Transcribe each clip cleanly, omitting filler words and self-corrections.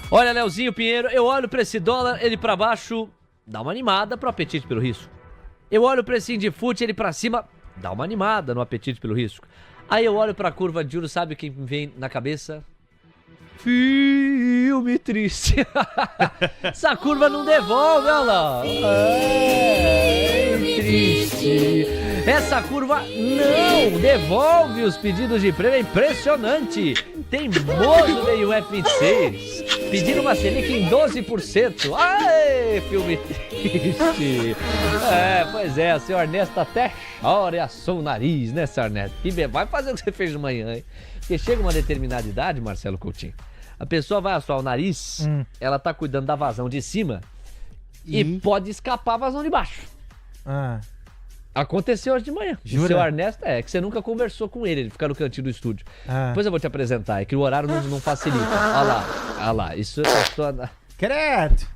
Olha, Leozinho Pinheiro, eu olho pra esse dólar, ele pra baixo, dá uma animada pro apetite pelo risco. Eu olho pra esse Indifute, ele pra cima, dá uma animada no apetite pelo risco. Aí eu olho pra curva de juros, sabe o que me vem na cabeça? Filme triste. Essa curva não devolve, olha lá. Filme triste. Essa curva não devolve os pedidos de prêmio, é impressionante. Teimoso da UF26, pedindo uma Selic em 12%. Ai, filme triste. Pois é, o senhor Ernesto até chora e assou o nariz, né, senhor Ernesto? E vai fazer o que você fez de manhã, hein? Porque chega uma determinada idade, Marcelo Coutinho, a pessoa vai assoar o nariz, ela tá cuidando da vazão de cima e pode escapar a vazão de baixo. Aconteceu hoje de manhã. Jura? O seu Ernesto, que você nunca conversou com ele fica no cantinho do estúdio. Depois eu vou te apresentar, é que o horário não facilita. Olha lá, isso é toda... Credo!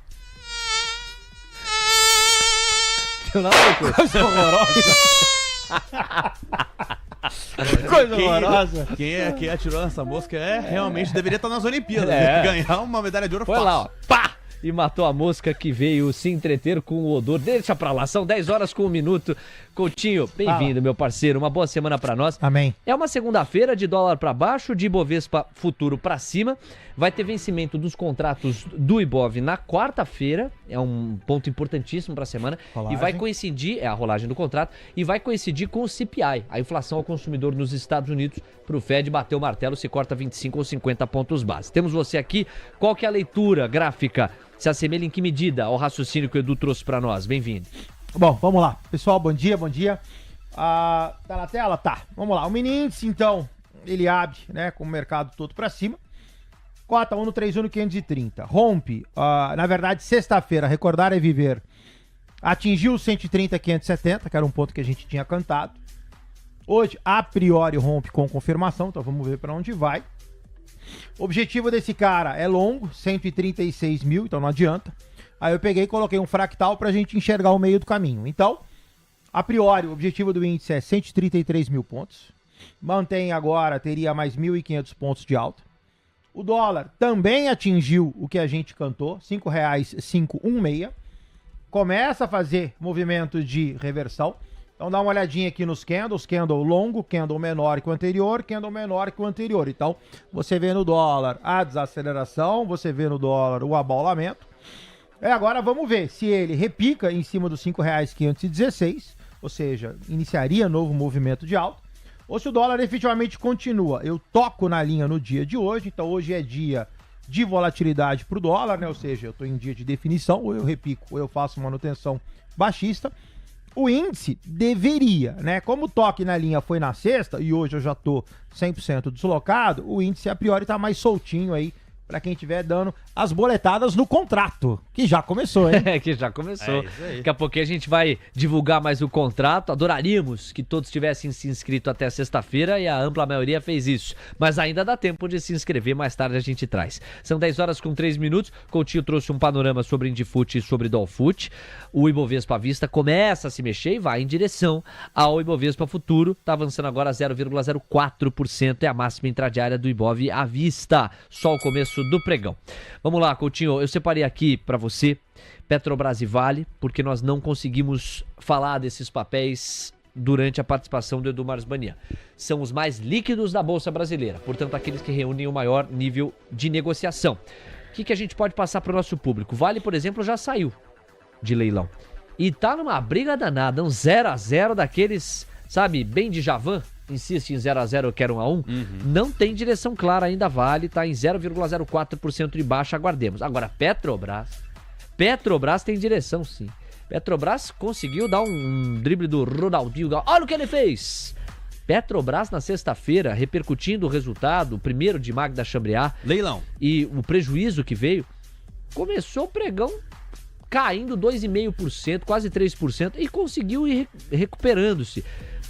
Coisa horrorosa. Coisa horrorosa. Quem atirou nessa mosca realmente deveria estar nas Olimpíadas. Ganhar uma medalha de ouro fácil. Foi lá, ó. Pá! E matou a mosca que veio se entreter com o odor. Deixa pra lá, são 10 horas com 1 minuto. Coutinho, bem-vindo, meu parceiro. Uma boa semana pra nós. Amém. É uma segunda-feira de dólar pra baixo, de Ibovespa futuro pra cima. Vai ter vencimento dos contratos do Ibov na quarta-feira. É um ponto importantíssimo pra semana. Rolagem. E vai coincidir, a rolagem do contrato, e vai coincidir com o CPI, a inflação ao consumidor nos Estados Unidos. Pro Fed bater o martelo, se corta 25 ou 50 pontos base. Temos você aqui. Qual que é a leitura gráfica? Se assemelha em que medida ao raciocínio que o Edu trouxe pra nós? Bem-vindo. Bom, vamos lá. Pessoal, bom dia. Tá na tela? Tá. Vamos lá. O mini índice, então, ele abre, né, com o mercado todo pra cima. Cota 1 no 31 530. Rompe, na verdade, sexta-feira, recordar é viver. Atingiu 130 570, que era um ponto que a gente tinha cantado. Hoje, a priori, rompe com confirmação, então vamos ver pra onde vai. O objetivo desse cara é longo, 136 mil, então não adianta. Aí eu peguei e coloquei um fractal pra gente enxergar o meio do caminho. Então, a priori, o objetivo do índice é 133 mil pontos. Mantém agora, teria mais 1.500 pontos de alta. O dólar também atingiu o que a gente cantou, R$ 5,516. Começa a fazer movimento de reversão. Então dá uma olhadinha aqui nos candles, candle longo, candle menor que o anterior, candle menor que o anterior. Então você vê no dólar a desaceleração, você vê no dólar o abaulamento. Agora vamos ver se ele repica em cima dos R$ 5,516, ou seja, iniciaria novo movimento de alta, ou se o dólar efetivamente continua. Eu toco na linha no dia de hoje, então hoje é dia de volatilidade para o dólar, né? Ou seja, eu estou em dia de definição, ou eu repico, ou eu faço manutenção baixista. O índice deveria, né? Como o toque na linha foi na sexta e hoje eu já tô 100% deslocado, o índice a priori tá mais soltinho aí pra quem estiver dando as boletadas no contrato, que já começou, hein? Que já começou. Isso aí. Daqui a pouquinho a gente vai divulgar mais o contrato. Adoraríamos que todos tivessem se inscrito até sexta-feira e a ampla maioria fez isso. Mas ainda dá tempo de se inscrever, mais tarde a gente traz. São 10 horas com 3 minutos. Coutinho trouxe um panorama sobre Indifute e sobre Dolfute. O Ibovespa à vista começa a se mexer e vai em direção ao Ibovespa futuro. Tá avançando agora 0,04%. É a máxima intradiária do Ibov à vista. Só o começo do pregão. Vamos lá, Coutinho, eu separei aqui para você Petrobras e Vale, porque nós não conseguimos falar desses papéis durante a participação do Edu Marzbanian. São os mais líquidos da Bolsa Brasileira, portanto aqueles que reúnem o maior nível de negociação. O que a gente pode passar para o nosso público? Vale, por exemplo, já saiu de leilão e tá numa briga danada, um 0-0 daqueles, sabe, bem de Javan. Insiste em 0-0, eu quero 1-1. Não tem direção clara ainda, Vale, tá em 0,04% de baixa, aguardemos. Agora, Petrobras tem direção, sim. Petrobras conseguiu dar um drible do Ronaldinho. Olha o que ele fez! Petrobras na sexta-feira, repercutindo o resultado, o primeiro de Magda Chambriard. Leilão. E o prejuízo que veio, começou o pregão caindo 2,5%, quase 3%, e conseguiu ir recuperando-se.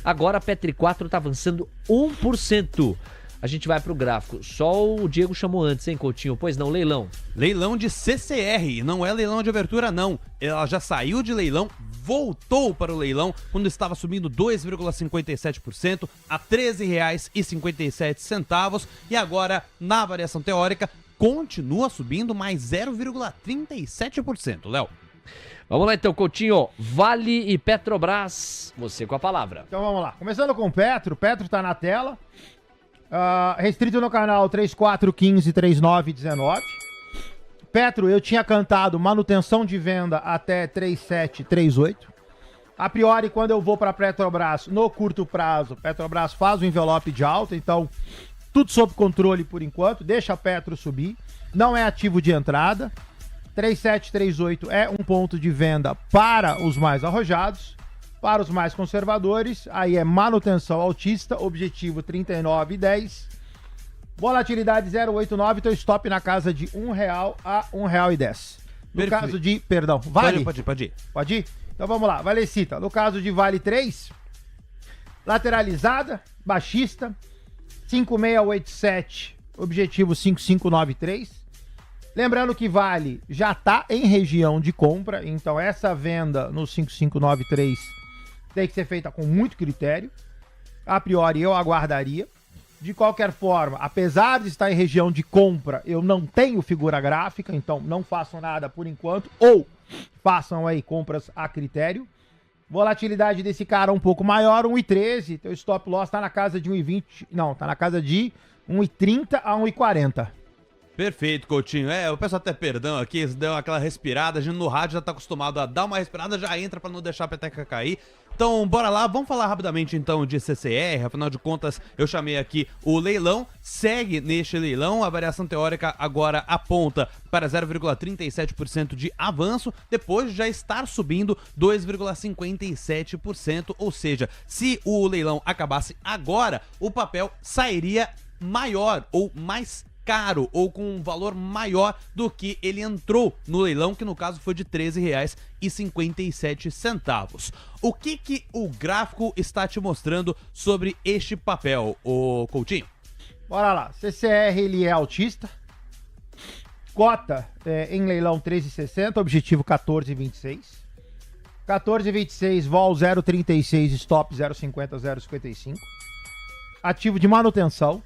Agora a Petri 4 está avançando 1%. A gente vai pro gráfico. Só o Diego chamou antes, hein, Coutinho? Pois não, leilão. Leilão de CCR, não é leilão de abertura, não. Ela já saiu de leilão, voltou para o leilão quando estava subindo 2,57% a R$ 13,57 e agora, na variação teórica, continua subindo mais 0,37%. Léo. Vamos lá então, Coutinho. Vale e Petrobras, você com a palavra. Então vamos lá. Começando com o Petro tá na tela. Restrito no canal 34153919. Petro, eu tinha cantado manutenção de venda até 3738. A priori, quando eu vou para Petrobras, no curto prazo, Petrobras faz o envelope de alta, então tudo sob controle por enquanto, deixa a Petro subir, não é ativo de entrada. 3738 é um ponto de venda para os mais arrojados, para os mais conservadores, aí é manutenção altista, objetivo 39,10. Volatilidade 0,89, teu stop na casa de R$1 a R$1,10. No caso de, perdão, Vale? Pode ir. Pode ir? Então vamos lá, Valecita. No caso de Vale 3, lateralizada, baixista, 5687, objetivo 5593. Lembrando que Vale já está em região de compra, então essa venda no 5593 tem que ser feita com muito critério. A priori eu aguardaria. De qualquer forma, apesar de estar em região de compra, eu não tenho figura gráfica, então não façam nada por enquanto, ou façam aí compras a critério. Volatilidade desse cara um pouco maior, 1,13, teu stop loss tá na casa de 1,20, não, tá na casa de 1,30 a 1,40. Perfeito, Coutinho. O pessoal até perdão aqui, deu aquela respirada, a gente no rádio já tá acostumado a dar uma respirada, já entra pra não deixar a peteca cair. Então, bora lá, vamos falar rapidamente então de CCR, afinal de contas eu chamei aqui o leilão, segue neste leilão, a variação teórica agora aponta para 0,37% de avanço, depois de já estar subindo 2,57%, ou seja, se o leilão acabasse agora, o papel sairia maior ou mais caro ou com um valor maior do que ele entrou no leilão, que no caso foi de R$13,57. O que o gráfico está te mostrando sobre este papel, ô Coutinho? Bora lá, CCR ele é altista, cota em leilão 13,60, objetivo 14,26. 14,26, vol 0,36, stop 0,50, 0,55. Ativo de manutenção.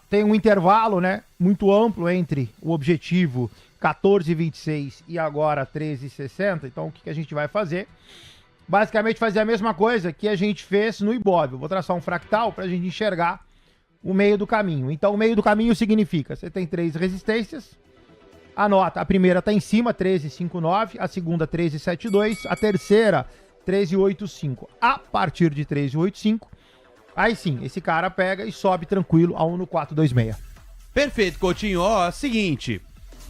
Tem um intervalo, né, muito amplo entre o objetivo 14,26 e agora 13,60. Então, o que a gente vai fazer? Basicamente, fazer a mesma coisa que a gente fez no Ibov. Eu vou traçar um fractal para a gente enxergar o meio do caminho. Então, o meio do caminho significa, você tem 3 resistências, anota, a primeira está em cima, 13,59, a segunda 13,72, a terceira 13,85. A partir de 13,85, aí sim, esse cara pega e sobe tranquilo a 1 no 426. Perfeito, Coutinho. Seguinte,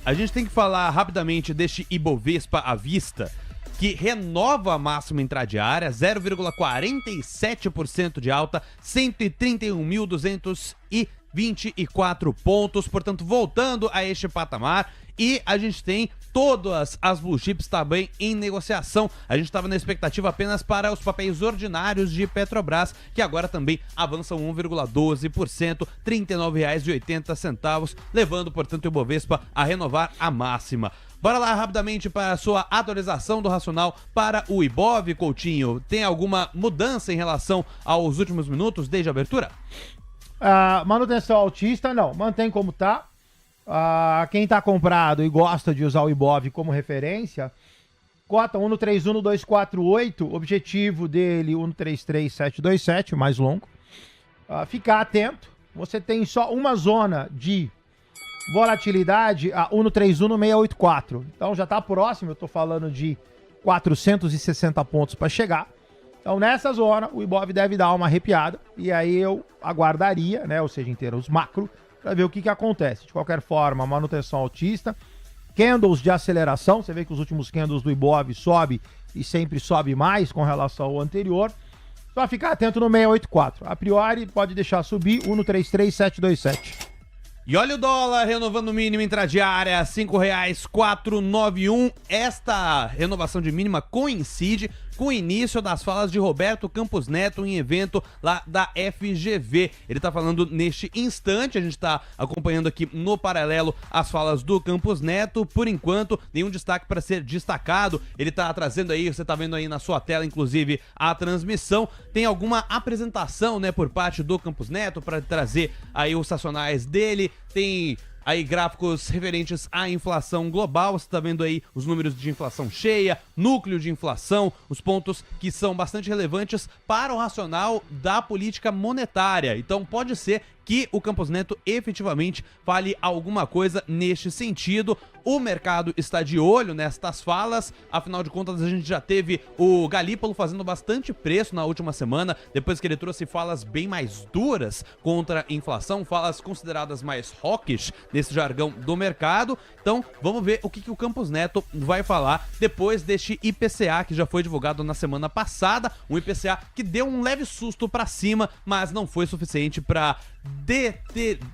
a gente tem que falar rapidamente deste Ibovespa à vista, que renova a máxima intradiária, 0,47% de alta, 131.224 pontos, portanto, voltando a este patamar. E a gente tem todas as blue chips também em negociação. A gente estava na expectativa apenas para os papéis ordinários de Petrobras, que agora também avançam 1,12%, R$ 39,80, levando, portanto, o Ibovespa a renovar a máxima. Bora lá rapidamente para a sua atualização do racional para o Ibov, Coutinho. Tem alguma mudança em relação aos últimos minutos desde a abertura? Manutenção altista, não. Mantém como tá. Quem tá comprado e gosta de usar o Ibov como referência, cota 1,31248, objetivo dele 1,33727, mais longo. Ficar atento. Você tem só uma zona de volatilidade a 1,31684. Então já tá próximo, eu tô falando de 460 pontos para chegar. Então nessa zona o Ibov deve dar uma arrepiada e aí eu aguardaria, né, ou seja, em termos macro, para ver o que acontece. De qualquer forma, manutenção altista, candles de aceleração, você vê que os últimos candles do Ibov sobe e sempre sobe mais com relação ao anterior. Só ficar atento no 684. A priori pode deixar subir 1,33727. E olha o dólar renovando o mínimo intradiária, R$ 5,491. Esta renovação de mínima coincide com o início das falas de Roberto Campos Neto em evento lá da FGV. Ele tá falando neste instante, a gente tá acompanhando aqui no paralelo as falas do Campos Neto. Por enquanto, nenhum destaque para ser destacado. Ele tá trazendo aí, você tá vendo aí na sua tela, inclusive, a transmissão. Tem alguma apresentação, né, por parte do Campos Neto para trazer aí os racionais dele. Tem aí gráficos referentes à inflação global. Você está vendo aí os números de inflação cheia, núcleo de inflação, os pontos que são bastante relevantes para o racional da política monetária. Então pode ser que o Campos Neto efetivamente fale alguma coisa neste sentido. O mercado está de olho nestas falas, afinal de contas a gente já teve o Galípolo fazendo bastante preço na última semana, depois que ele trouxe falas bem mais duras contra a inflação, falas consideradas mais hawkish nesse jargão do mercado. Então vamos ver o que o Campos Neto vai falar depois deste IPCA que já foi divulgado na semana passada, um IPCA que deu um leve susto para cima, mas não foi suficiente para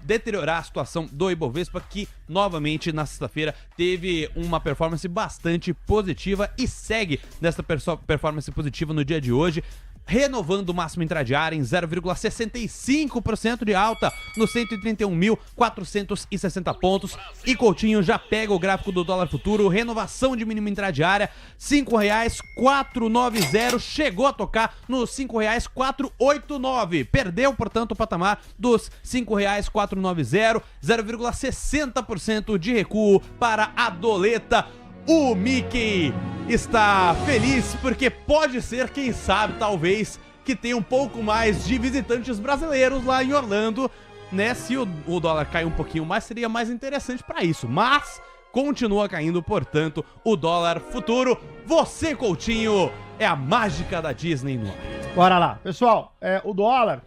deteriorar a situação do Ibovespa, que novamente na sexta-feira teve uma performance bastante positiva e segue nessa performance positiva no dia de hoje, renovando o máximo intradiário em 0,65% de alta nos 131.460 pontos. E Coutinho já pega o gráfico do dólar futuro, renovação de mínimo intradiária, R$5,490, chegou a tocar nos R$5,489, perdeu, portanto, o patamar dos R$5,490, 0,60% de recuo para a doleta. O Mickey está feliz porque pode ser, quem sabe, talvez, que tenha um pouco mais de visitantes brasileiros lá em Orlando, né? Se o dólar cair um pouquinho mais, seria mais interessante para isso. Mas continua caindo, portanto, o dólar futuro. Você, Coutinho, é a mágica da Disney no ar. Bora lá. Pessoal, o dólar,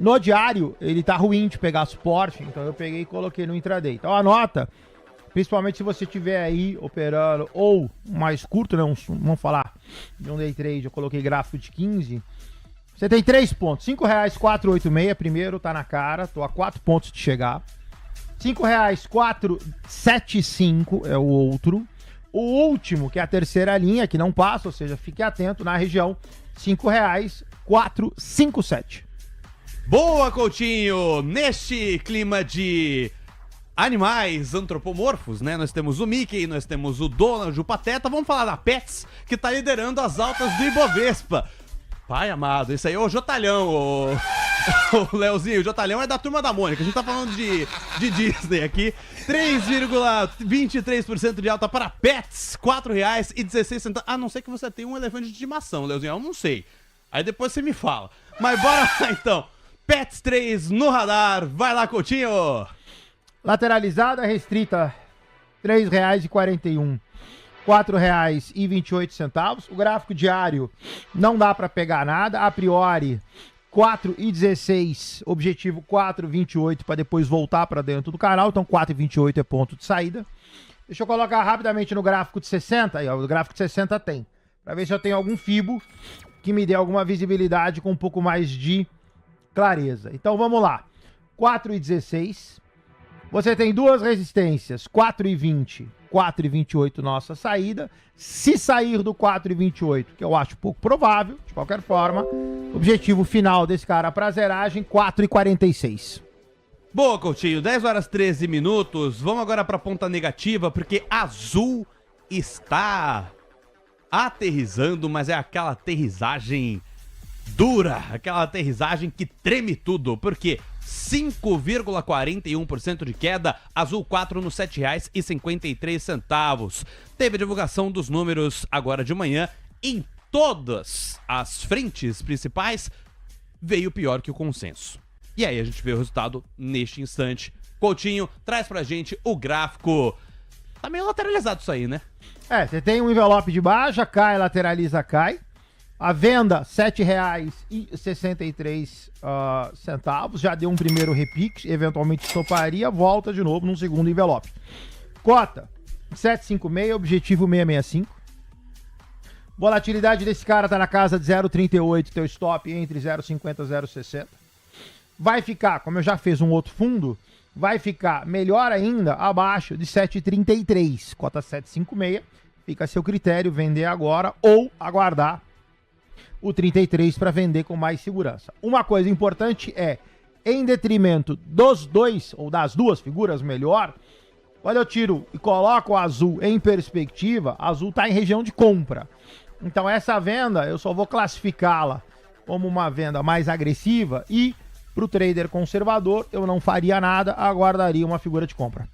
no diário, ele tá ruim de pegar suporte, então eu peguei e coloquei no intraday. Então anota, principalmente se você estiver aí operando, ou mais curto, né, vamos falar de um day trade, eu coloquei gráfico de 15, você tem 3 pontos, R$5,486, primeiro tá na cara, tô a 4 pontos de chegar, R$5,475 é o outro, o último, que é a terceira linha, que não passa, ou seja, fique atento na região, R$5,457. Boa, Coutinho! Neste clima de animais antropomorfos, né? Nós temos o Mickey, nós temos o Donald, o Pateta. Vamos falar da Pets, que tá liderando as altas do Ibovespa. Pai amado, isso aí é o Jotalhão, o Leozinho. O Jotalhão é da Turma da Mônica. A gente tá falando de Disney aqui. 3,23% de alta para Pets, R$4,16. A não ser que você tenha um elefante de estimação, Leozinho. Eu não sei. Aí depois você me fala. Mas bora lá então. Pets 3 no radar. Vai lá, Coutinho. Lateralizada restrita, R$3,41, R$4,28. O gráfico diário não dá para pegar nada. A priori, 4,16, objetivo 4,28 para depois voltar para dentro do canal. Então 4,28 é ponto de saída. Deixa eu colocar rapidamente no gráfico de 60. Aí, ó, o gráfico de 60 tem. Para ver se eu tenho algum fibo que me dê alguma visibilidade com um pouco mais de clareza. Então vamos lá. 4,16. Você tem duas resistências, 4,20, 4,28 nossa saída. Se sair do 4,28, que eu acho pouco provável, de qualquer forma, objetivo final desse cara pra zeragem, 4,46. Boa, Coutinho, 10 horas 13 minutos. Vamos agora pra ponta negativa, porque Azul está aterrissando, mas é aquela aterrissagem dura, aquela aterrissagem que treme tudo, porque 5,41% de queda, Azul 4 nos R$7,53. Teve a divulgação dos números agora de manhã. Em todas as frentes principais, veio pior que o consenso. E aí a gente vê o resultado neste instante. Coutinho, traz pra gente o gráfico. Tá meio lateralizado isso aí, né? Você tem um envelope de baixa, cai, lateraliza, cai. A venda, R$7,63, já deu um primeiro repique, eventualmente estoparia, volta de novo num segundo envelope. Cota, 7,56, objetivo 665. Volatilidade desse cara tá na casa de 0,38, teu stop entre 0,50 e 0,60. Vai ficar, como eu já fiz um outro fundo, vai ficar melhor ainda abaixo de 7,33, cota 7,56. Fica a seu critério vender agora ou aguardar o 33 para vender com mais segurança. Uma coisa importante é, em detrimento dos dois, ou das duas figuras, melhor, quando eu tiro e coloco o Azul em perspectiva, Azul está em região de compra. Então essa venda, eu só vou classificá-la como uma venda mais agressiva e Para o trader conservador, eu não faria nada, aguardaria uma figura de compra.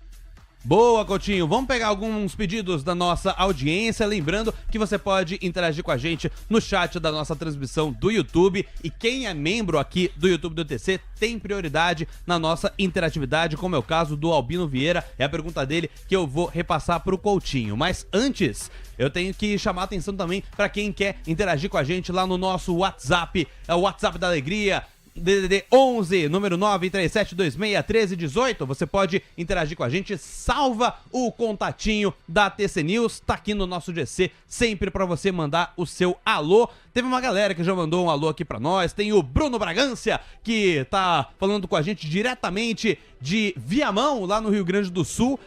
Boa, Coutinho. Vamos pegar alguns pedidos da nossa audiência. Lembrando que você pode interagir com a gente no chat da nossa transmissão do YouTube. E quem é membro aqui do YouTube do TC tem prioridade na nossa interatividade, como é o caso do Albino Vieira. É a pergunta dele que eu vou repassar pro Coutinho. Mas antes, eu tenho que chamar a atenção também para quem quer interagir com a gente lá no nosso WhatsApp. É o WhatsApp da Alegria. DDD 11, número 937261318. Você pode interagir com a gente, salva o contatinho da TC News, tá aqui no nosso GC, sempre pra você mandar o seu alô. Teve uma galera que já mandou um alô aqui pra nós, tem o Bruno Bragança, que tá falando com a gente diretamente de Viamão, lá no Rio Grande do Sul.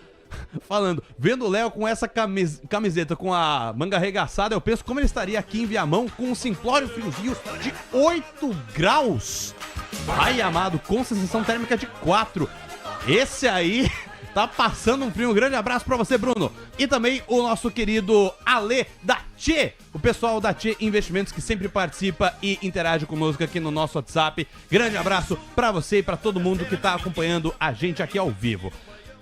Falando, vendo o Léo com essa camiseta com a manga arregaçada, eu penso como ele estaria aqui em Viamão com um simplório friozinho de 8 graus. Ai, amado, com sensação térmica de 4. Esse aí tá passando um frio. Um grande abraço pra você, Bruno. E também o nosso querido Ale da Tchê, o pessoal da Tchê Investimentos que sempre participa e interage conosco aqui no nosso WhatsApp. Grande abraço pra você e pra todo mundo que tá acompanhando a gente aqui ao vivo.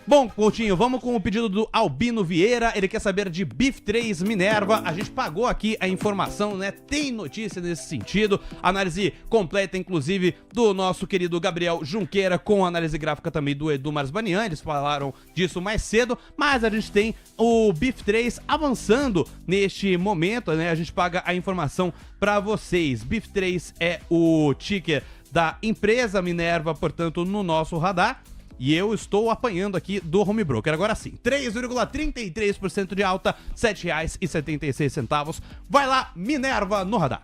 Bom, Coutinho, vamos com o pedido do Albino Vieira. Ele quer saber de Beef 3 Minerva. A gente pagou aqui a informação, né? Tem notícia nesse sentido. Análise completa, inclusive, do nosso querido Gabriel Junqueira, com análise gráfica também do Edu Marsbanian. Eles falaram disso mais cedo, mas a gente tem o Beef 3 avançando neste momento, né? A gente paga a informação para vocês. Beef 3 é o ticker da empresa Minerva, portanto, no nosso radar. E eu estou apanhando aqui do Home Broker. Agora sim, 3,33% de alta, R$ 7,76. Vai lá, Minerva no radar.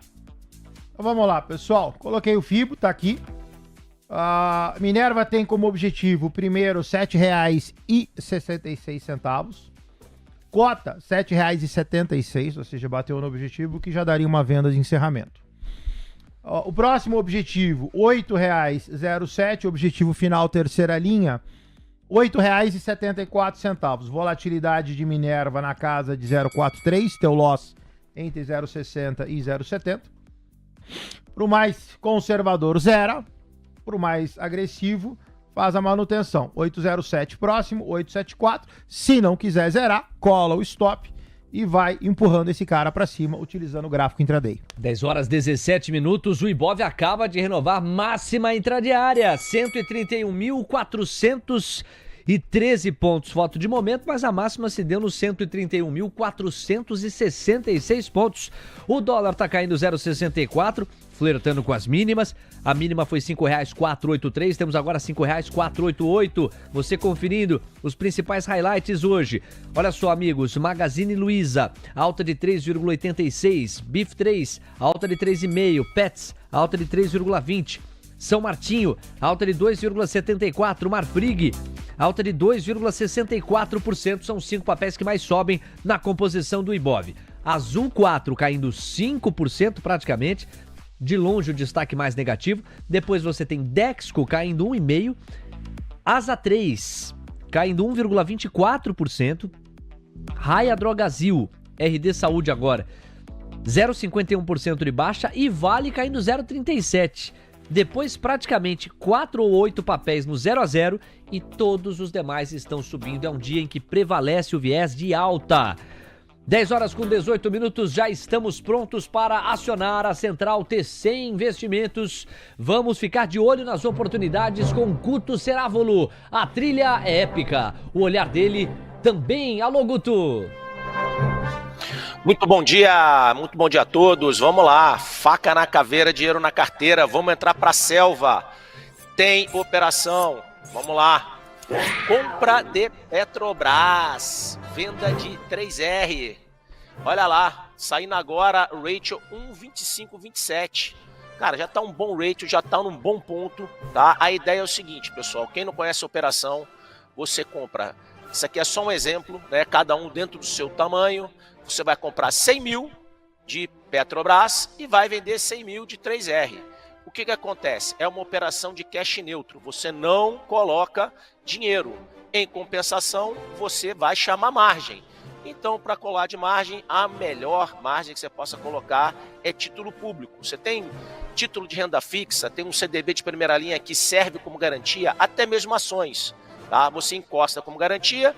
Então vamos lá, pessoal. Coloquei o FIBO, tá aqui. A Minerva tem como objetivo, primeiro, R$ 7,66. Cota, R$ 7,76, ou seja, bateu no objetivo, que já daria uma venda de encerramento. O próximo objetivo, R$ 8,07, objetivo final, terceira linha, R$ 8,74. Volatilidade de Minerva na casa de 0,43, teu loss entre 0,60 e 0,70. Para o mais conservador, zera. Para o mais agressivo, faz a manutenção. 8,07 próximo, 8,74. Se não quiser zerar, cola o stop e vai empurrando esse cara para cima, utilizando o gráfico intraday. 10 horas 17 minutos, o Ibov acaba de renovar máxima intradiária, 131.413 pontos, foto de momento, mas a máxima se deu nos 131.466 pontos. O dólar tá caindo 0,64, flertando com as mínimas. A mínima foi R$ 5,483, temos agora R$ 5,488. Você conferindo os principais highlights hoje. Olha só, amigos, Magazine Luiza, alta de 3,86. Beef 3, alta de 3,5. Pets, alta de 3,20. São Martinho, alta de 2,74%. Marfrig, alta de 2,64%. São 5 papéis que mais sobem na composição do Ibov. Azul 4 caindo 5% praticamente. De longe o destaque mais negativo. Depois você tem Dexco caindo 1,5%. Asa 3 caindo 1,24%. Raia Drogazil, RD Saúde agora, 0,51% de baixa. E Vale caindo 0,37%. Depois praticamente 4 ou 8 papéis no 0 a 0 e todos os demais estão subindo. É um dia em que prevalece o viés de alta. 10 horas com 18 minutos, já estamos prontos para acionar a Central TC Investimentos. Vamos ficar de olho nas oportunidades com Guto Cerávolo. A trilha é épica, o olhar dele também. Alô, Guto! Muito bom dia a todos. Vamos lá, faca na caveira, dinheiro na carteira. Vamos entrar para a selva. Tem operação, vamos lá. Compra de Petrobras, venda de 3R. Olha lá, saindo agora, ratio 1,2527. Cara, já tá um bom ratio, já tá num bom ponto, tá? A ideia é o seguinte, pessoal, quem não conhece a operação, você compra. Isso aqui é só um exemplo, né? Cada um dentro do seu tamanho. Você vai comprar 100 mil de Petrobras e vai vender 100 mil de 3R. O que acontece? É uma operação de cash neutro. Você não coloca dinheiro. Em compensação, você vai chamar margem. Então, para colar de margem, a melhor margem que você possa colocar é título público. Você tem título de renda fixa, tem um CDB de primeira linha que serve como garantia, até mesmo ações, tá? Você encosta como garantia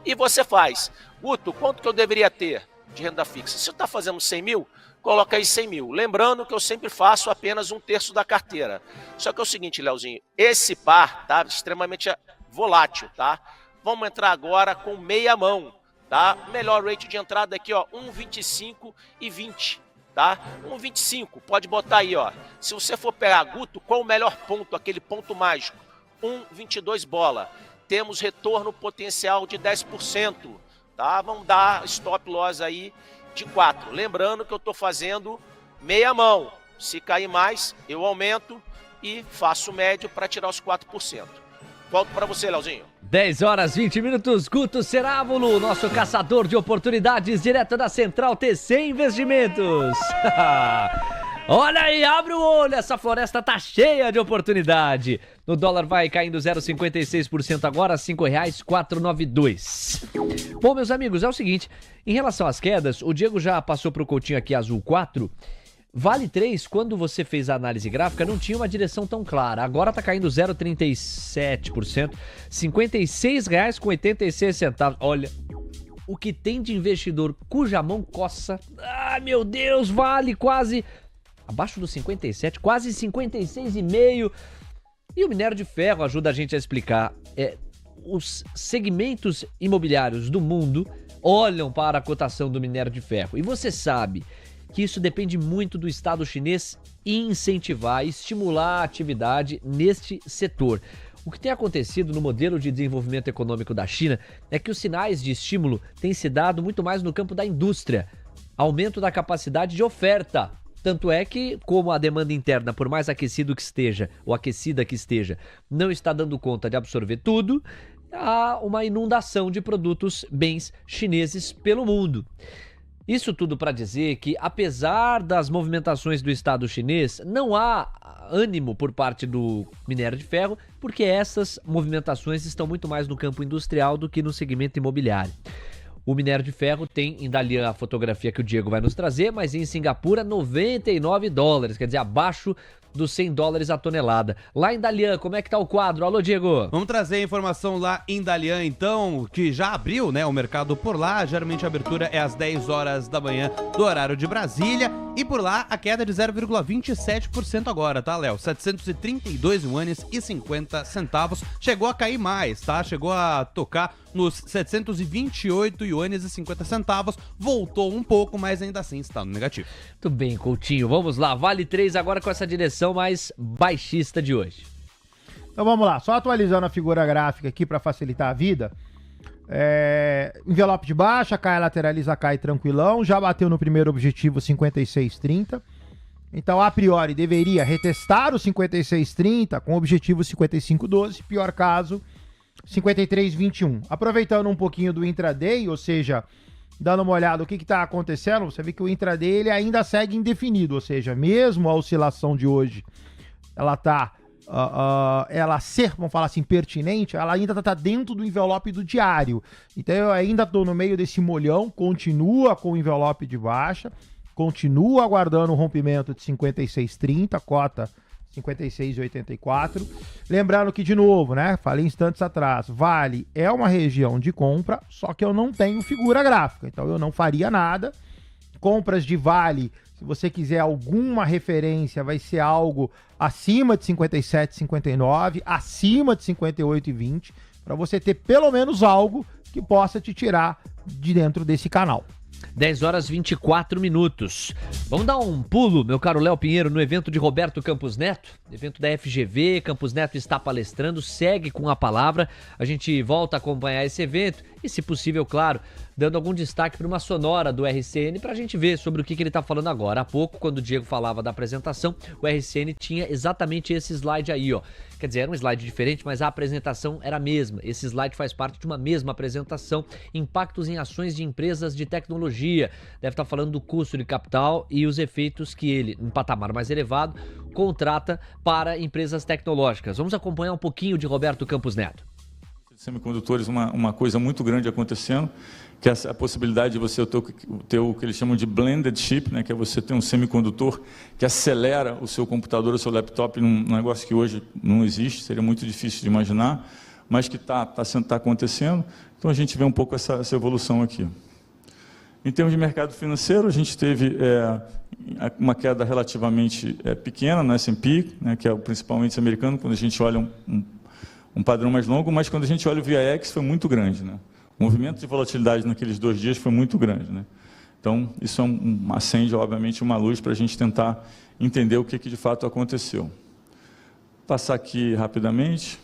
e você faz. Guto, quanto que eu deveria ter de renda fixa? Se você está fazendo 100 mil, coloca aí 100 mil. Lembrando que eu sempre faço apenas 1/3 da carteira. Só que é o seguinte, Leozinho, esse par tá extremamente volátil, tá? Vamos entrar agora com meia mão, tá? Melhor rate de entrada aqui, ó, 1,25 e 20, tá? 1,25, pode botar aí, ó. Se você for pegar, Guto, qual o melhor ponto, aquele ponto mágico? 1,22 bola. Temos retorno potencial de 10%, tá? Vamos dar stop loss aí de 4. Lembrando que eu estou fazendo meia mão. Se cair mais, eu aumento e faço médio para tirar os 4%. Volto para você, Leozinho. 10 horas 20 minutos, Guto Cerávulo, nosso caçador de oportunidades, direto da Central TC Investimentos. Olha aí, abre o olho, essa floresta tá cheia de oportunidade. O dólar vai caindo 0,56% agora, R$ 5,492. Bom, meus amigos, é o seguinte, em relação às quedas, o Diego já passou pro Coutinho aqui azul 4. Vale 3, quando você fez a análise gráfica, não tinha uma direção tão clara. Agora tá caindo 0,37%, R$ 56,86. Olha, o que tem de investidor cuja mão coça, ah, meu Deus, vale quase abaixo dos 57, quase 56,5. E o minério de ferro ajuda a gente a explicar. Os segmentos imobiliários do mundo olham para a cotação do minério de ferro. E você sabe que isso depende muito do Estado chinês incentivar, estimular a atividade neste setor. O que tem acontecido no modelo de desenvolvimento econômico da China é que os sinais de estímulo têm se dado muito mais no campo da indústria, aumento da capacidade de oferta. Tanto é que, como a demanda interna, por mais aquecido que esteja, ou aquecida que esteja, não está dando conta de absorver tudo, há uma inundação de produtos, bens chineses pelo mundo. Isso tudo para dizer que, apesar das movimentações do Estado chinês, não há ânimo por parte do minério de ferro, porque essas movimentações estão muito mais no campo industrial do que no segmento imobiliário. O minério de ferro tem em Dalian a fotografia que o Diego vai nos trazer, mas em Singapura $99, quer dizer, abaixo dos $100 a tonelada. Lá em Dalian, como é que tá o quadro? Alô, Diego! Vamos trazer a informação lá em Dalian, então, que já abriu, né, o mercado por lá. Geralmente a abertura é às 10 horas da manhã do horário de Brasília. E por lá, a queda de 0,27% agora, tá, Léo? 732 yuanes e 50 centavos. Chegou a cair mais, tá? Chegou a tocar nos 728 yuanes e 50 centavos. Voltou um pouco, mas ainda assim está no negativo. Muito bem, Coutinho. Vamos lá. Vale 3 agora com essa direção mais baixista de hoje. Então vamos lá. Só atualizando a figura gráfica aqui para facilitar a vida. Envelope de baixa, cai, lateraliza, cai tranquilão. Já bateu no primeiro objetivo 56,30. Então, a priori, deveria retestar o 56,30 com o objetivo 55,12. Pior caso, 53,21. Aproveitando um pouquinho do intraday, ou seja, dando uma olhada o que está acontecendo, você vê que o intraday ele ainda segue indefinido, ou seja, mesmo a oscilação de hoje, ela está, vamos falar assim, pertinente, ela ainda está dentro do envelope do diário. Então eu ainda estou no meio desse molhão, continua com o envelope de baixa, continua aguardando o rompimento de 56,30, cota 56,84. Lembrando que, de novo, né? Falei instantes atrás, Vale é uma região de compra, só que eu não tenho figura gráfica, então eu não faria nada. Compras de Vale, se você quiser alguma referência, vai ser algo acima de 57,59, acima de 58,20, para você ter pelo menos algo que possa te tirar de dentro desse canal. 10 horas 24 minutos. Vamos dar um pulo, meu caro Léo Pinheiro, no evento de Roberto Campos Neto, evento da FGV. Campos Neto está palestrando, segue com a palavra. A gente volta a acompanhar esse evento e, se possível, claro, dando algum destaque para uma sonora do RCN para a gente ver sobre o que ele está falando agora. Há pouco, quando o Diego falava da apresentação, o RCN tinha exatamente esse slide aí, ó. Quer dizer, era um slide diferente, mas a apresentação era a mesma. Esse slide faz parte de uma mesma apresentação. Impactos em ações de empresas de tecnologia. Deve estar falando do custo de capital e os efeitos que ele, em patamar mais elevado, contrata para empresas tecnológicas. Vamos acompanhar um pouquinho de Roberto Campos Neto. semicondutores uma coisa muito grande acontecendo, que é a possibilidade de você ter o que eles chamam de blended chip, né, que é você ter um semicondutor que acelera o seu computador, o seu laptop, num negócio que hoje não existe, seria muito difícil de imaginar, mas que está acontecendo. Então, a gente vê um pouco essa evolução aqui. Em termos de mercado financeiro, a gente teve uma queda relativamente pequena no S&P, né, que é o principal índice americano, quando a gente olha um padrão mais longo, mas quando a gente olha o VIX foi muito grande, né? O movimento de volatilidade naqueles 2 dias foi muito grande, né? Então, isso acende, obviamente, uma luz para a gente tentar entender o que de fato aconteceu. Vou passar aqui rapidamente.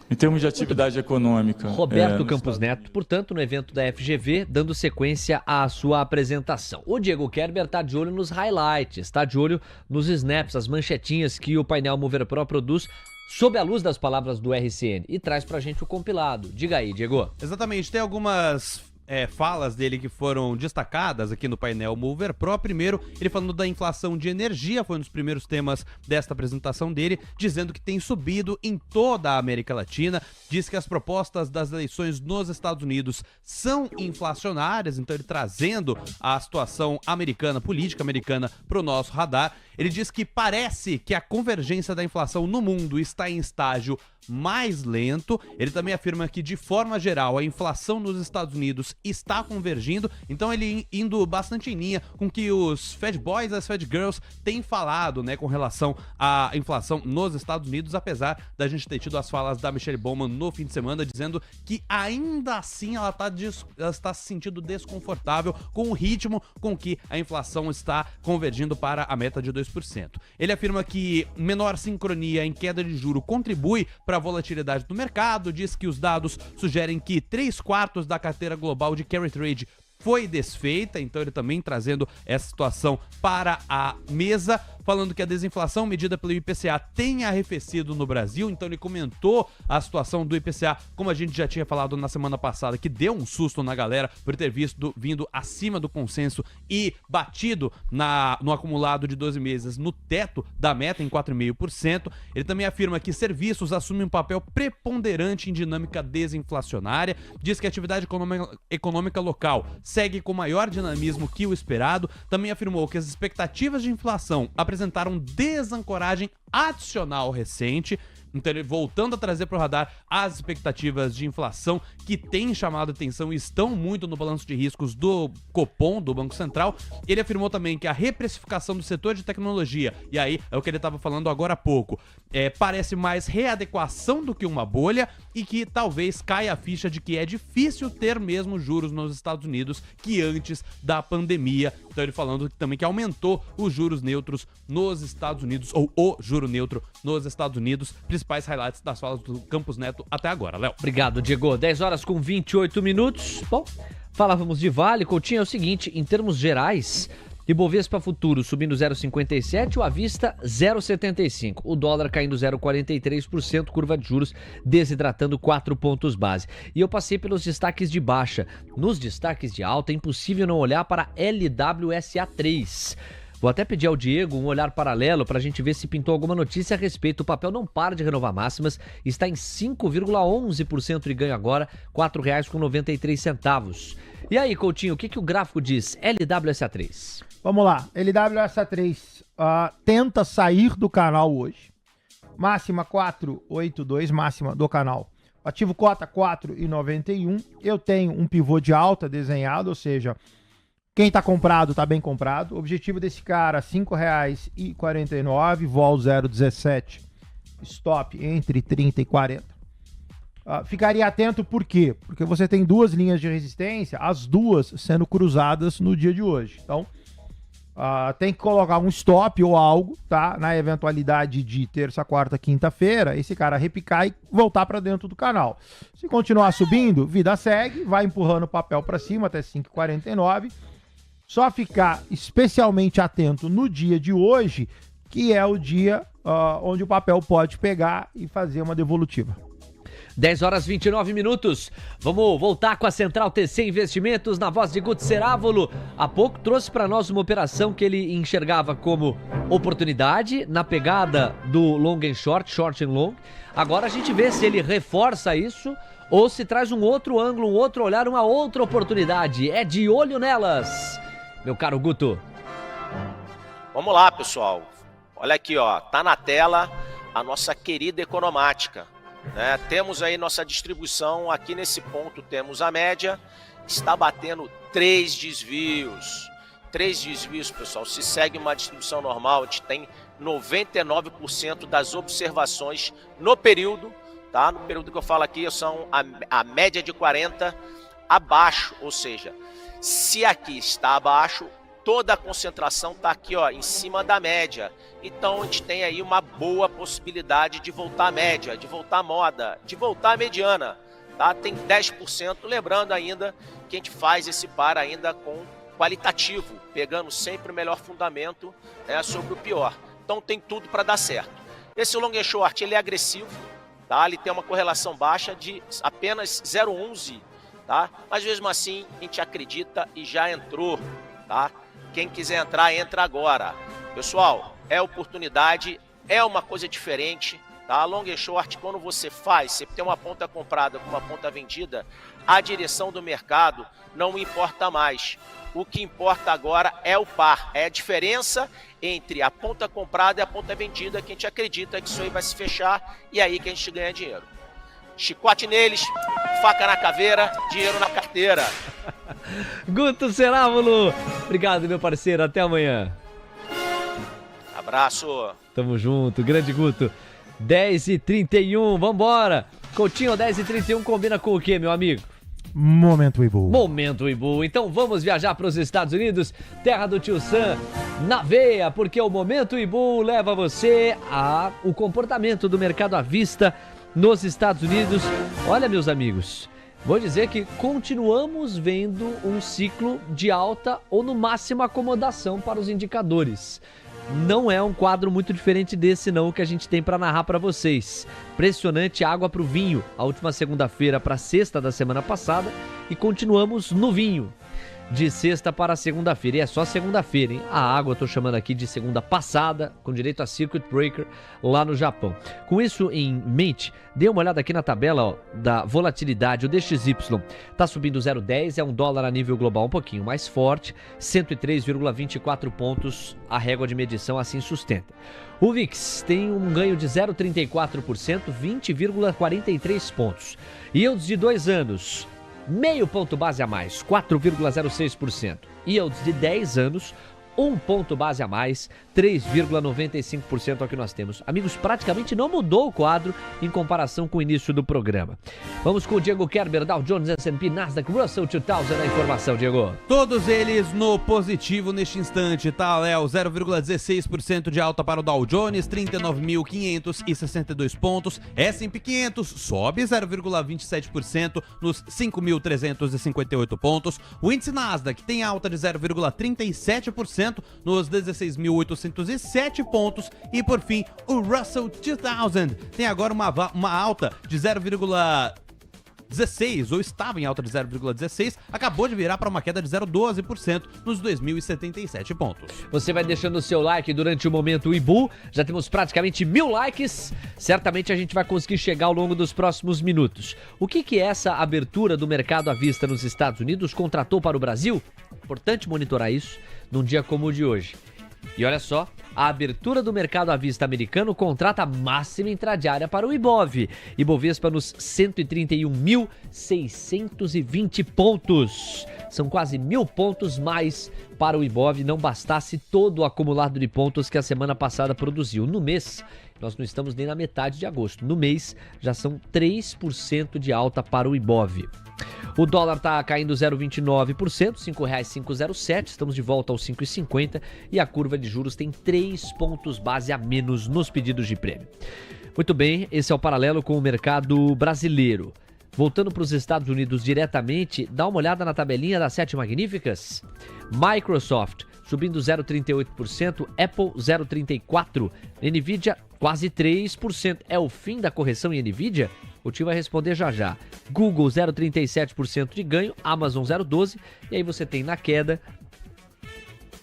Em termos de atividade econômica... Roberto Campos Neto, portanto, no evento da FGV, dando sequência à sua apresentação. O Diego Kerber está de olho nos highlights, está de olho nos snaps, as manchetinhas que o painel Mover Pro produz sob a luz das palavras do RCN e traz pra gente o compilado. Diga aí, Diego. Exatamente, tem algumas falas dele que foram destacadas aqui no painel Mover Pro. Primeiro, ele falando da inflação de energia, foi um dos primeiros temas desta apresentação dele, dizendo que tem subido em toda a América Latina, diz que as propostas das eleições nos Estados Unidos são inflacionárias, então ele trazendo a situação americana, política americana, para o nosso radar. Ele diz que parece que a convergência da inflação no mundo está em estágio mais lento. Ele também afirma que, de forma geral, a inflação nos Estados Unidos está convergindo, então ele indo bastante em linha com que os Fed Boys e as Fed Girls têm falado, né, com relação à inflação nos Estados Unidos, apesar da gente ter tido as falas da Michelle Bowman no fim de semana, dizendo que ainda assim ela está se sentindo desconfortável com o ritmo com que a inflação está convergindo para a meta de 2%. Ele afirma que menor sincronia em queda de juro contribui para a volatilidade do mercado, diz que os dados sugerem que 3/4 da carteira global de carry trade foi desfeita, então ele também trazendo essa situação para a mesa, falando que a desinflação medida pelo IPCA tem arrefecido no Brasil, então ele comentou a situação do IPCA, como a gente já tinha falado na semana passada, que deu um susto na galera por ter vindo acima do consenso e batido no acumulado de 12 meses no teto da meta em 4,5%. Ele também afirma que serviços assumem um papel preponderante em dinâmica desinflacionária, diz que a atividade econômica local segue com maior dinamismo que o esperado, também afirmou que as expectativas de inflação apresentaram desancoragem adicional recente, então ele voltando a trazer para o radar as expectativas de inflação que têm chamado atenção e estão muito no balanço de riscos do Copom, do Banco Central. Ele afirmou também que a reprecificação do setor de tecnologia, e aí é o que ele estava falando agora há pouco, parece mais readequação do que uma bolha e que talvez caia a ficha de que é difícil ter mesmo juros nos Estados Unidos que antes da pandemia. Então ele falando também que aumentou os juros neutros nos Estados Unidos, ou o juro neutro nos Estados Unidos. Principais highlights das falas do Campos Neto até agora, Léo. Obrigado, Diego. 10 horas com 28 minutos. Bom, falávamos de Vale. Coutinho, é o seguinte, em termos gerais, Ibovespa Futuro subindo 0,57, o Avista 0,75. O dólar caindo 0,43%, curva de juros desidratando 4 pontos base. E eu passei pelos destaques de baixa. Nos destaques de alta, é impossível não olhar para LWSA3. Vou até pedir ao Diego um olhar paralelo para a gente ver se pintou alguma notícia a respeito. O papel não para de renovar máximas, está em 5,11% de ganho agora, R$ 4,93. E aí, Coutinho, o que o gráfico diz? LWSA3. Vamos lá, LWSA3 tenta sair do canal hoje. Máxima 482, máxima do canal. Ativo cota 4,91. Eu tenho um pivô de alta desenhado, ou seja, quem está comprado está bem comprado. O objetivo desse cara, R$ 5,49, vol 0,17, stop entre 30 e 40. Ficaria atento por quê? Porque você tem duas linhas de resistência, as duas sendo cruzadas no dia de hoje. Então, tem que colocar um stop ou algo, tá? Na eventualidade de terça, quarta, quinta-feira, esse cara repicar e voltar para dentro do canal. Se continuar subindo, vida segue, vai empurrando o papel para cima até 5,49. Só ficar especialmente atento no dia de hoje, que é o dia onde o papel pode pegar e fazer uma devolutiva. 10 horas 29 minutos. Vamos voltar com a Central TC Investimentos na voz de Guto Cerávolo. Há pouco trouxe para nós uma operação que ele enxergava como oportunidade na pegada do long and short, short and long. Agora a gente vê se ele reforça isso ou se traz um outro ângulo, um outro olhar, uma outra oportunidade. É de olho nelas, meu caro Guto. Vamos lá, pessoal. Olha aqui, ó, tá na tela a nossa querida Economática. Né? Temos aí nossa distribuição, aqui nesse ponto temos a média, está batendo 3 desvios. 3 desvios, pessoal, se segue uma distribuição normal, a gente tem 99% das observações no período, tá? No período que eu falo aqui, são a média de 40 abaixo, ou seja, se aqui está abaixo, toda a concentração está aqui, ó, em cima da média. Então a gente tem aí uma boa possibilidade de voltar à média, de voltar à moda, de voltar à mediana. Tá? Tem 10%, lembrando ainda que a gente faz esse par ainda com qualitativo, pegando sempre o melhor fundamento, né, sobre o pior. Então tem tudo para dar certo. Esse long and short ele é agressivo, tá? Ele tem uma correlação baixa de apenas 0,11, tá? Mas mesmo assim a gente acredita e já entrou, tá? Quem quiser entrar, entra agora. Pessoal, é oportunidade, é uma coisa diferente, tá? Long and short, quando você faz, você tem uma ponta comprada com uma ponta vendida, a direção do mercado não importa mais. O que importa agora é o par, é a diferença entre a ponta comprada e a ponta vendida, que a gente acredita que isso aí vai se fechar e aí que a gente ganha dinheiro. Chicote neles, faca na caveira, dinheiro na carteira. Guto Cerávolo, obrigado, meu parceiro, até amanhã. Abraço. Tamo junto, grande Guto. 10h31, vambora. Coutinho, 10h31 combina com o quê, meu amigo? Momento Ibu. Momento Ibu. Então vamos viajar para os Estados Unidos, terra do Tio Sam, na veia, porque o Momento Ibu leva você ao comportamento do mercado à vista nos Estados Unidos. Olha, meus amigos, vou dizer que continuamos vendo um ciclo de alta ou no máximo acomodação para os indicadores. Não é um quadro muito diferente desse não que a gente tem para narrar para vocês. Impressionante água para o vinho, a última segunda-feira para sexta da semana passada, e continuamos no vinho. De sexta para segunda-feira, e é só segunda-feira, hein? A água eu tô chamando aqui de segunda passada, com direito a circuit breaker lá no Japão. Com isso em mente, dê uma olhada aqui na tabela, ó, da volatilidade. O DXY tá subindo 0,10, é um dólar a nível global um pouquinho mais forte, 103,24 pontos, a régua de medição assim sustenta. O VIX tem um ganho de 0,34%, 20,43 pontos. Yields de 2 anos, meio ponto base a mais, 4,06%. Yields de 10 anos, 1 ponto base a mais, 3,95% é o que nós temos. Amigos, praticamente não mudou o quadro em comparação com o início do programa. Vamos com o Diego Kerber, Dow Jones, S&P, Nasdaq, Russell 2000, a informação, Diego. Todos eles no positivo neste instante, tá, Léo? 0,16% de alta para o Dow Jones, 39.562 pontos. S&P 500 sobe 0,27% nos 5.358 pontos. O índice Nasdaq tem alta de 0,37% nos 16.807 pontos. E por fim, o Russell 2000 tem agora uma alta de 0,16, ou estava em alta de 0,16, acabou de virar para uma queda de 0,12% nos 2.077 pontos. Você vai deixando o seu like durante o Momento Ibu, já temos praticamente 1.000 likes, certamente a gente vai conseguir chegar ao longo dos próximos minutos. O que essa abertura do mercado à vista nos Estados Unidos contratou para o Brasil? Importante monitorar isso num dia como o de hoje. E olha só, a abertura do mercado à vista americano contrata a máxima intradiária para o Ibov. Ibovespa nos 131.620 pontos. São quase 1.000 pontos mais para o Ibov, não bastasse todo o acumulado de pontos que a semana passada produziu. No mês, nós não estamos nem na metade de agosto. No mês, já são 3% de alta para o Ibov. O dólar está caindo 0,29%, R$ 5,507, estamos de volta aos 5,50 e a curva de juros tem 3 pontos base a menos nos pedidos de prêmio. Muito bem, esse é o paralelo com o mercado brasileiro. Voltando para os Estados Unidos diretamente, dá uma olhada na tabelinha das 7 magníficas. Microsoft subindo 0,38%, Apple 0,34%, Nvidia quase 3%. É o fim da correção em Nvidia? O time vai responder já já. Google 0,37% de ganho, Amazon 0,12%, e aí você tem na queda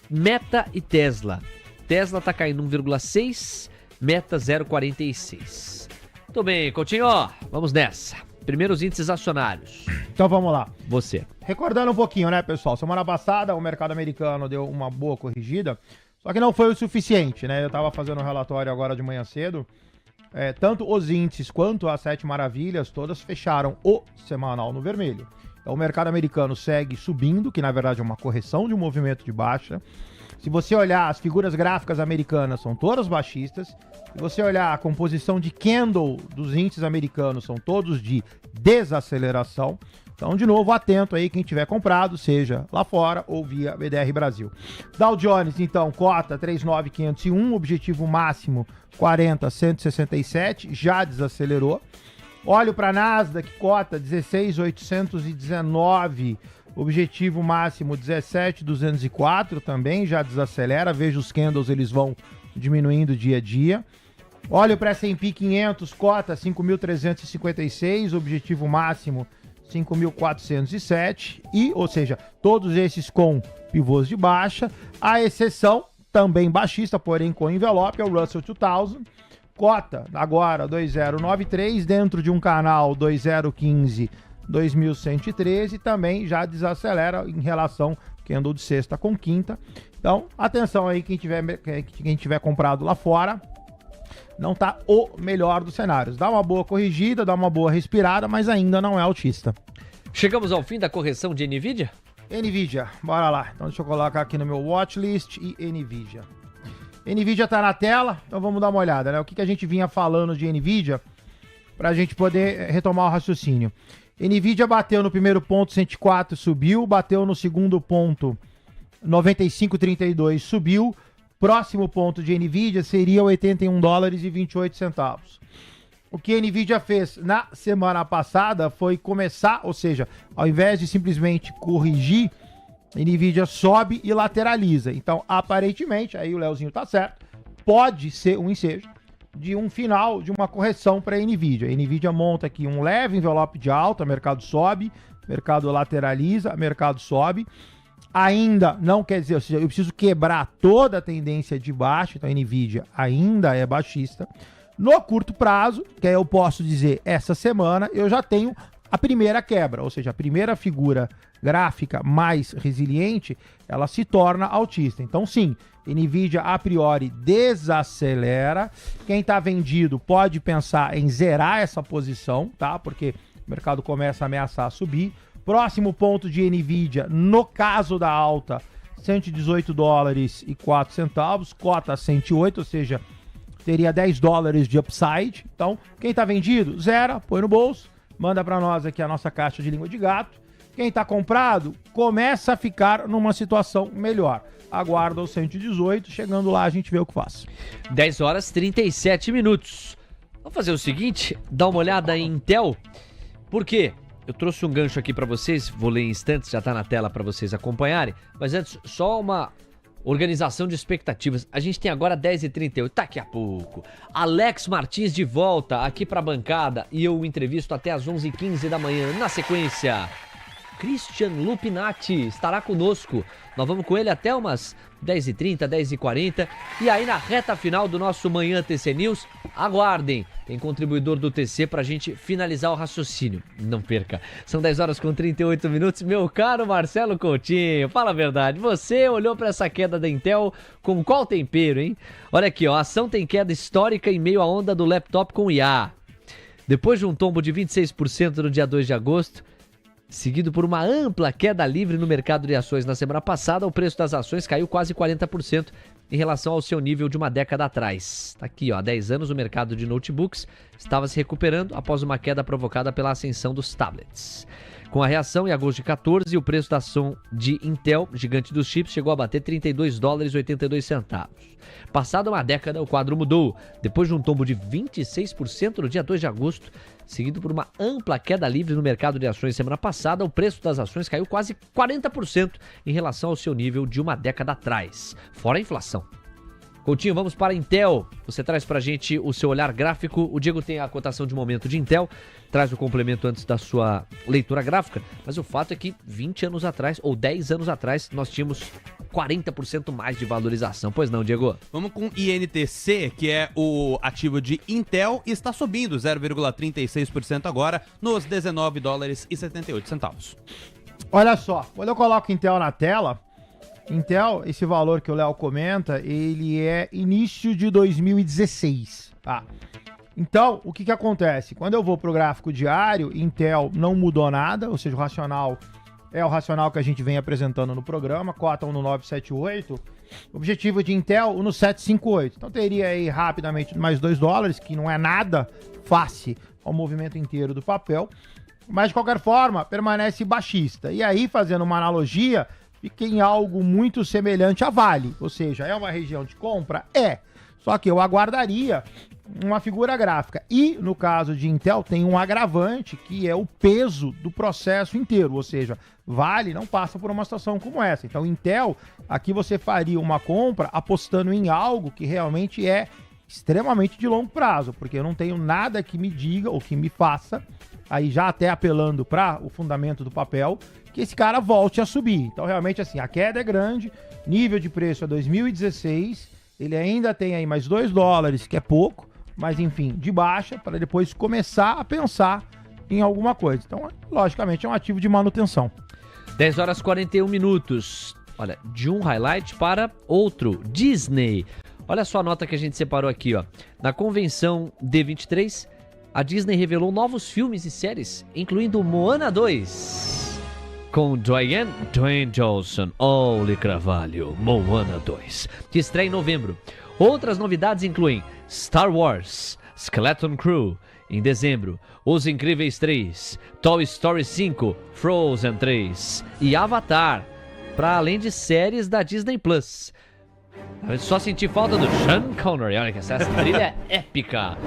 Meta e Tesla. Tesla tá caindo 1,6%, Meta 0,46%. Muito bem, Coutinho, vamos nessa. Primeiros índices acionários. Então vamos lá. Você. Recordando um pouquinho, né, pessoal? Semana passada o mercado americano deu uma boa corrigida, só que não foi o suficiente, né? Eu tava fazendo um relatório agora de manhã cedo. Tanto os índices quanto as 7 maravilhas, todas fecharam o semanal no vermelho. Então o mercado americano segue subindo, que na verdade é uma correção de um movimento de baixa. Se você olhar as figuras gráficas americanas, são todas baixistas. Se você olhar a composição de candle dos índices americanos, são todos de desaceleração. Então, de novo, atento aí quem tiver comprado, seja lá fora ou via BDR Brasil. Dow Jones, então, cota 39.501, objetivo máximo 40.167, já desacelerou. Olho para a Nasdaq, cota 16.819, objetivo máximo 17.204, também já desacelera. Veja os candles, eles vão diminuindo dia a dia. Olho para S&P 500, cota 5.356, objetivo máximo 5.407, ou seja, todos esses com pivôs de baixa. A exceção, também baixista, porém com envelope, é o Russell 2000, cota agora 2.093, dentro de um canal 2.015, 2.113, também já desacelera em relação candle de sexta com quinta. Então, atenção aí quem tiver comprado lá fora. Não tá o melhor dos cenários. Dá uma boa corrigida, dá uma boa respirada, mas ainda não é altista. Chegamos ao fim da correção de Nvidia? Nvidia, bora lá. Então deixa eu colocar aqui no meu watchlist e Nvidia. Nvidia tá na tela, então vamos dar uma olhada, né? O que a gente vinha falando de Nvidia pra gente poder retomar o raciocínio. Nvidia bateu no primeiro ponto 104, subiu, bateu no segundo ponto 95,32, subiu. Próximo ponto de Nvidia seria $81,28. O que a Nvidia fez na semana passada foi começar, ou seja, ao invés de simplesmente corrigir, a Nvidia sobe e lateraliza. Então, aparentemente, aí o Leozinho tá certo, pode ser um ensejo de um final de uma correção para a Nvidia. A Nvidia monta aqui um leve envelope de alta, mercado sobe, mercado lateraliza, mercado sobe. Ainda não quer dizer, ou seja, eu preciso quebrar toda a tendência de baixo, então a Nvidia ainda é baixista. No curto prazo, que eu posso dizer essa semana, eu já tenho a primeira quebra, ou seja, a primeira figura gráfica mais resiliente, ela se torna altista. Então sim, Nvidia a priori desacelera. Quem está vendido pode pensar em zerar essa posição, tá? Porque o mercado começa a ameaçar subir. Próximo ponto de Nvidia, no caso da alta, $118,04, cota 108, ou seja, teria $10 de upside. Então, quem está vendido, zera, põe no bolso, manda para nós aqui a nossa caixa de língua de gato. Quem está comprado, começa a ficar numa situação melhor. Aguarda o 118, chegando lá a gente vê o que faz. 10h37. Vamos fazer o seguinte, dá uma olhada em Intel, por quê? Eu trouxe um gancho aqui para vocês, vou ler em instantes, já tá na tela para vocês acompanharem, mas antes, só uma organização de expectativas. A gente tem agora 10h38, daqui a pouco. Alex Martins de volta aqui para a bancada e eu o entrevisto até às 11h15 da manhã. Na sequência, Christian Lupinati estará conosco. Nós vamos com ele até umas 10h30, 10h40. E aí na reta final do nosso Manhã TC News, aguardem. Tem contribuidor do TC pra gente finalizar o raciocínio. Não perca. São 10h38. Meu caro Marcelo Coutinho, fala a verdade. Você olhou pra essa queda da Intel com qual tempero, hein? Olha aqui, ó. A ação tem queda histórica em meio à onda do laptop com IA. Depois de um tombo de 26% no dia 2 de agosto, seguido por uma ampla queda livre no mercado de ações na semana passada, o preço das ações caiu quase 40% em relação ao seu nível de uma década atrás. Tá aqui, ó, há 10 anos o mercado de notebooks estava se recuperando após uma queda provocada pela ascensão dos tablets. Com a reação, em agosto de 14, o preço da ação de Intel, gigante dos chips, chegou a bater $32,82. Passada uma década, o quadro mudou. Depois de um tombo de 26% no dia 2 de agosto, seguido por uma ampla queda livre no mercado de ações semana passada, o preço das ações caiu quase 40% em relação ao seu nível de uma década atrás, fora a inflação. Coutinho, vamos para a Intel. Você traz pra gente o seu olhar gráfico. O Diego tem a cotação de momento de Intel, traz o complemento antes da sua leitura gráfica, mas o fato é que 20 anos atrás, ou 10 anos atrás, nós tínhamos 40% mais de valorização. Pois não, Diego? Vamos com INTC, que é o ativo de Intel, e está subindo 0,36% agora nos $19,78. Olha só, quando eu coloco Intel na tela, Intel, esse valor que o Léo comenta, ele é início de 2016, tá? Então, o que acontece? Quando eu vou pro gráfico diário, Intel não mudou nada, ou seja, o racional é o racional que a gente vem apresentando no programa, cota 1 no 978, objetivo de Intel no 758. Então teria aí rapidamente mais $2, que não é nada face ao movimento inteiro do papel, mas de qualquer forma permanece baixista. E aí, fazendo uma analogia, fica em algo muito semelhante a Vale, ou seja, é uma região de compra? É, só que eu aguardaria uma figura gráfica. E no caso de Intel tem um agravante, que é o peso do processo inteiro, ou seja, Vale não passa por uma situação como essa. Então Intel, aqui você faria uma compra apostando em algo que realmente é extremamente de longo prazo, porque eu não tenho nada que me diga ou que me faça, aí já até apelando para o fundamento do papel, que esse cara volte a subir. Então realmente assim, a queda é grande, nível de preço é 2016, ele ainda tem aí mais $2, que é pouco, mas enfim, de baixa, para depois começar a pensar em alguma coisa. Então, logicamente, é um ativo de manutenção. 10h41. Olha, de um highlight para outro. Disney. Olha só a nota que a gente separou aqui, ó. Na convenção D23, a Disney revelou novos filmes e séries, incluindo Moana 2. Com Dwayne Johnson, Oli Carvalho, Moana 2, que estreia em novembro. Outras novidades incluem Star Wars, Skeleton Crew, em dezembro, Os Incríveis 3, Toy Story 5, Frozen 3 e Avatar, para além de séries da Disney Plus. Eu só senti falta do Sean Connery, olha que essa trilha é épica.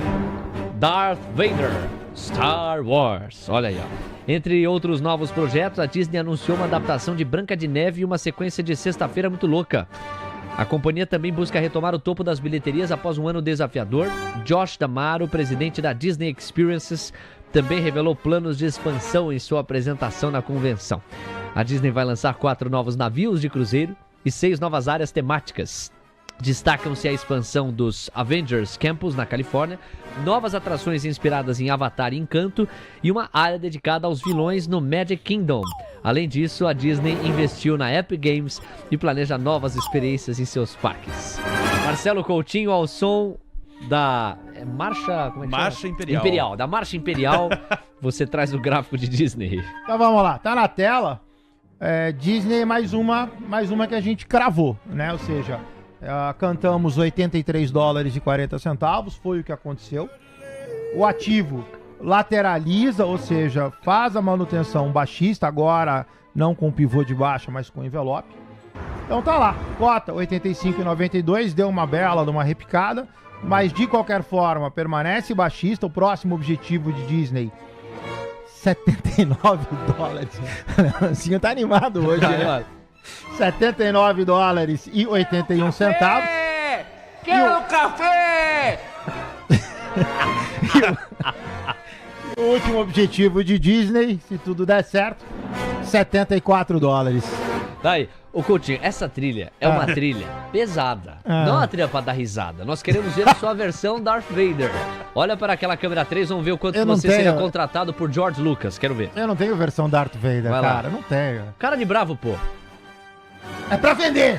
Darth Vader, Star Wars, olha aí, ó. Entre outros novos projetos, a Disney anunciou uma adaptação de Branca de Neve e uma sequência de Sexta-feira Muito Louca. A companhia também busca retomar o topo das bilheterias após um ano desafiador. Josh D'Amaro, presidente da Disney Experiences, também revelou planos de expansão em sua apresentação na convenção. A Disney vai lançar 4 novos navios de cruzeiro e 6 novas áreas temáticas. Destacam-se a expansão dos Avengers Campus, na Califórnia, novas atrações inspiradas em Avatar e Encanto e uma área dedicada aos vilões no Magic Kingdom. Além disso, a Disney investiu na Epic Games e planeja novas experiências em seus parques. Marcelo Coutinho, ao som da Marcha... Como é que Marcha chama? Imperial. Da Marcha Imperial, você traz o gráfico de Disney. Então vamos lá, tá na tela, Disney mais uma que a gente cravou, né? Ou seja, cantamos $83,40, foi o que aconteceu. O ativo lateraliza, ou seja, faz a manutenção baixista, agora não com pivô de baixa, mas com envelope. Então tá lá, cota 85,92, deu uma bela de uma repicada, mas de qualquer forma permanece baixista. O próximo objetivo de Disney, $79. Assim, tá animado hoje, né? $79,81. Quero café! O último objetivo de Disney, se tudo der certo, $74. Tá aí. Ô Coutinho, essa trilha é uma trilha pesada. Não é uma trilha pra dar risada. Nós queremos ver a sua versão Darth Vader. Olha para aquela câmera 3, vamos ver o quanto você seria contratado por George Lucas. Quero ver. Eu não tenho versão Darth Vader, Vai cara. lá. Não tenho. Cara de bravo, pô. É pra vender!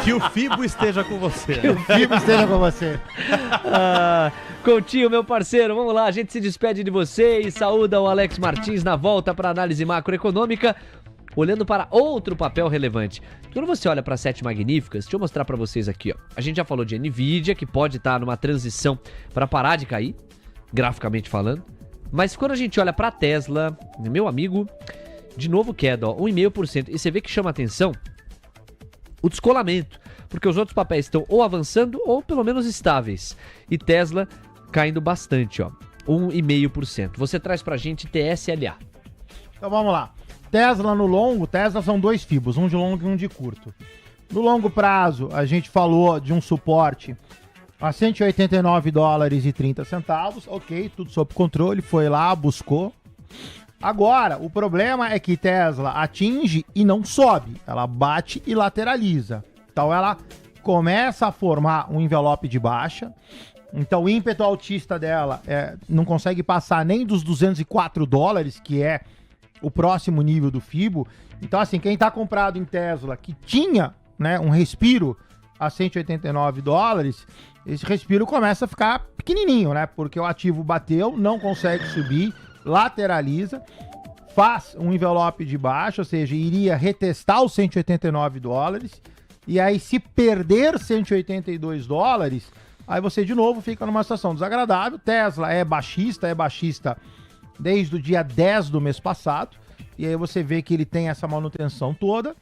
Que o Fibo esteja com você. Que o Fibo esteja com você. Coutinho, meu parceiro, vamos lá. A gente se despede de você e saúda o Alex Martins na volta para análise macroeconômica, olhando para outro papel relevante. Quando você olha para as 7 magníficas, deixa eu mostrar para vocês aqui, ó. A gente já falou de Nvidia, que pode estar numa transição para parar de cair, graficamente falando. Mas quando a gente olha pra Tesla, meu amigo, de novo queda, ó, 1,5%. E você vê que chama atenção o descolamento, porque os outros papéis estão ou avançando ou pelo menos estáveis. E Tesla caindo bastante, ó, 1,5%. Você traz pra gente TSLA. Então vamos lá. Tesla no longo, Tesla são 2 fibos, um de longo e um de curto. No longo prazo, a gente falou de um suporte a $189,30. Ok, tudo sob controle, foi lá, buscou. Agora, o problema é que Tesla atinge e não sobe. Ela bate e lateraliza. Então ela começa a formar um envelope de baixa. Então o ímpeto altista dela não consegue passar nem dos $204, que é o próximo nível do FIBO. Então assim, quem está comprado em Tesla, que tinha, né, um respiro a $189, esse respiro começa a ficar pequenininho, né? Porque o ativo bateu, não consegue subir, lateraliza, faz um envelope de baixa, ou seja, iria retestar os $189, e aí se perder $182, aí você de novo fica numa situação desagradável. Tesla é baixista desde o dia 10 do mês passado, e aí você vê que ele tem essa manutenção toda.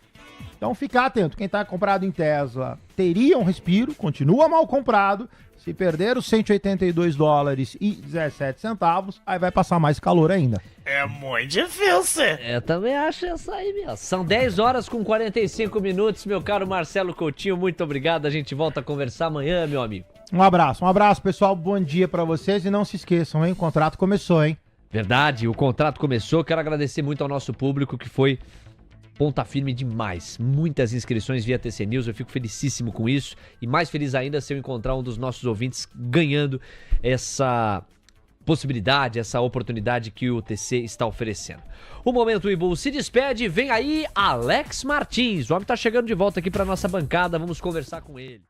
Então ficar atento, quem está comprado em Tesla teria um respiro, continua mal comprado. Se perder os $182,17, aí vai passar mais calor ainda. É muito difícil. Eu também acho essa aí mesmo. São 10 horas com 45 minutos, meu caro Marcelo Coutinho, muito obrigado. A gente volta a conversar amanhã, meu amigo. Um abraço, pessoal, bom dia pra vocês e não se esqueçam, hein, o contrato começou, hein? Verdade, o contrato começou. Quero agradecer muito ao nosso público que foi ponta firme demais. Muitas inscrições via TC News, eu fico felicíssimo com isso. E mais feliz ainda se eu encontrar um dos nossos ouvintes ganhando essa possibilidade, essa oportunidade que o TC está oferecendo. O Momento Ibu se despede, vem aí Alex Martins. O homem tá chegando de volta aqui para nossa bancada, vamos conversar com ele.